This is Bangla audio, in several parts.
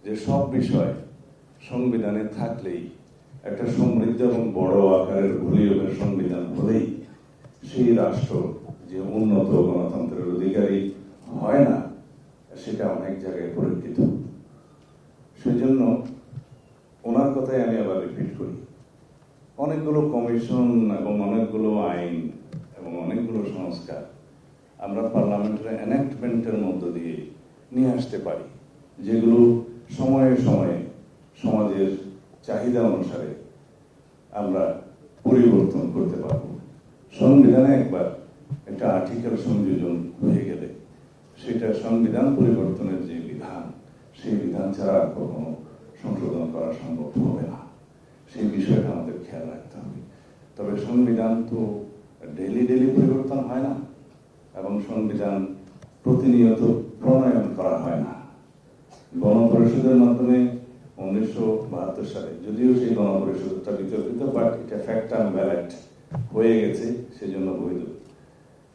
যে সব বিষয় সংবিধানে থাকলেই একটা সমৃদ্ধ এবং বড় আকারের ভলিউমের সংবিধান হলেই সেই রাষ্ট্র যে উন্নত গণতন্ত্রের অধিকারী হয় না, সেটা অনেক জায়গায় পরীক্ষিত। সেজন্য ওনার কথাই আমি আবার রিপিট করি, অনেকগুলো কমিশন এবং অনেকগুলো আইন এবং অনেকগুলো সংস্কার আমরা পার্লামেন্টের এনাক্টমেন্টের মধ্য দিয়ে নিয়ে আসতে পারি, যেগুলো সময়ে সময়ে সমাজের চাহিদা অনুসারে আমরা পরিবর্তন করতে পারব। সংবিধানে একবার একটা আর্টিকেল সংযোজন হয়ে গেলে সেটা সংবিধান পরিবর্তনের যে বিধান, সেই বিধান ছাড়া আর কখনো সংশোধন করা সম্ভব হবে না। সেই বিষয়টা আমাদের খেয়াল রাখতে হবে। তবে সংবিধান তো ডেলি পরিবর্তন হয় না, এবং সংবিধান প্রতিনিয়ত প্রণয়ন করা হয় না। গণপরিষদের মাধ্যমে 1972 সালে, যদিও সেই গণপরিষদটা বিতর্কিত, বাট এটা ফ্যাক্ট অ্যান্ড ব্যালেট হয়ে গেছে, সেজন্য বৈধ।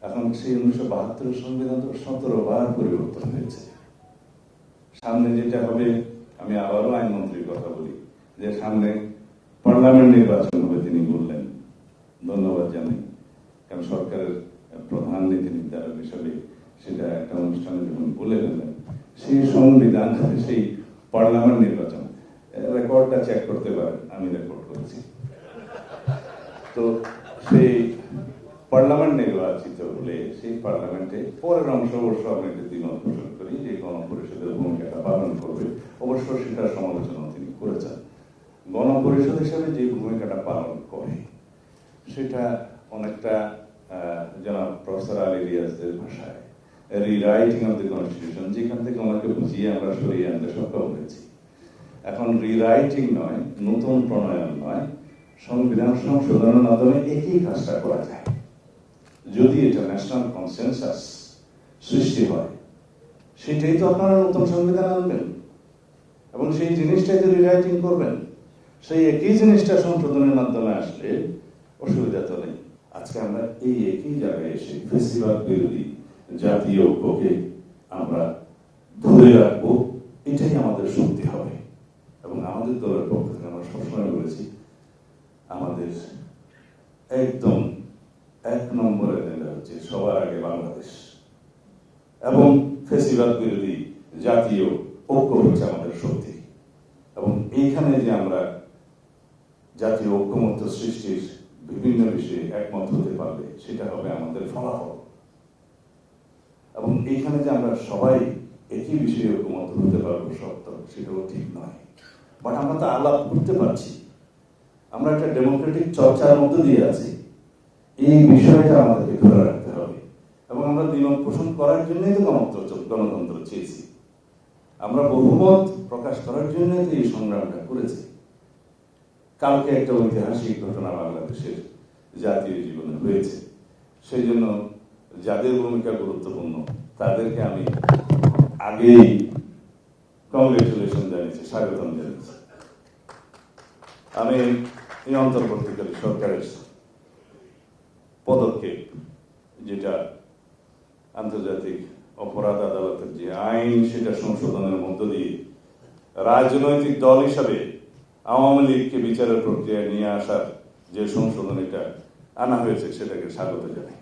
এখন সেই 1972 সংবিধান তো 17 বার পরিবর্তন হয়েছে। সামনে যেটা হবে, আমি আবারও আইনমন্ত্রীর কথা বলি, যে সামনে পার্লামেন্ট নির্বাচন হবে, তিনি বললেন, ধন্যবাদ জানাই, কারণ সরকারের প্রধান নীতি নির্ধারক হিসাবে সেটা একটা অনুষ্ঠানে যখন বলে গেলেন, সেই সংবিধান, সেই পার্লামেন্ট নির্বাচন, রেকর্ডটা চেক করতে পারেন, আমি রেকর্ড করেছি। তো সেই পার্লামেন্ট নির্বাচিত হলে সেই পার্লামেন্টে পরের অংশ অবশ্য আমি একটি দ্বিমত পোষণ করি, যে গণপরিষদের ভূমিকাটা পালন করবে, অবশ্য সেটার সমালোচনা তিনি করেছেন। গণপরিষদ হিসেবে যে ভূমিকাটা পালন করে সেটা অনেকটা জনাব প্রফেসর আলী রিয়াজের ভাষায় রিরাইটিং অফ দ্য কনস্টিটিউশন, যেখান থেকে ওনাকে বুঝিয়ে আমরা সরিয়ে আনতে সক্ষম হয়েছি। এখন রিরাইটিং নয়, নতুন প্রণয়ন নয়, সংবিধান সংশোধনের মাধ্যমে একই কাজটা করা যায় যদি এটা ন্যাশনাল কনসেনসাস সৃষ্টি হয়। সেটাই তো আপনারা নতুন সংবিধান আনবেন এবং সেই জিনিসটাই তো রিরাইটিং করবেন। সেই একই জিনিসটা সংশোধনের মাধ্যমে আসলে অসুবিধা তো নেই। আজকে আমরা এই একই জায়গায় এসে ফেসিবাদ বিরোধী জাতীয় ঐক্যকে আমরা ধরে রাখবো, এটাই আমাদের শক্তি হবে। এবং আমাদের দলের পক্ষ থেকে আমরা সবসময় বলেছি, আমাদের একদম 1 নম্বরে এজেন্ডা হচ্ছে সবার আগে বাংলাদেশ, এবং ফেসিবাদ বিরোধী জাতীয় ঐক্য হচ্ছে আমাদের শক্তি। এবং এইখানে যে আমরা জাতীয় ঐক্যমত্য সৃষ্টির বিভিন্ন বিষয়ে একমত হতে পারলে সেটা হবে আমাদের ফলাফল। এবং এইখানে যে আমরা সবাই একই বিষয়ে ঐক্যমত হতে পারবো সত্য, সেটাও ঠিক নয়, বাট আমরা তো আলাপ করতে পারছি, আমরা একটা ডেমোক্রেটিক চর্চার মধ্যে দিয়ে আছি। এই বিষয়টা আমাদেরকে ধরে রাখতে হবে, এবং আমরা দ্বিমত পোষণ করার জন্যই তো গণতন্ত্র চেয়েছি, আমরা বহুমত প্রকাশ করার জন্যই তো এই সংগ্রামটা করেছি। কালকে একটা ঐতিহাসিক ঘটনা বাংলাদেশের জাতীয় জীবনে হয়েছে, সেই জন্য যাদের ভূমিকা গুরুত্বপূর্ণ তাদেরকে আমি আগেই কংগ্রেচুলেশন জানিয়েছি, স্বাগতম জানিয়েছি। আমি এই অন্তর্বর্তীকালী সরকারের পদক্ষেপ, যেটা আন্তর্জাতিক অপরাধ আদালতের যে আইন, সেটা সংশোধনের মধ্য দিয়ে রাজনৈতিক দল হিসাবে আওয়ামী লীগকে বিচারের প্রক্রিয়ায় নিয়ে আসার যে সংশোধন এটা আনা হয়েছে, সেটাকে স্বাগত জানাই।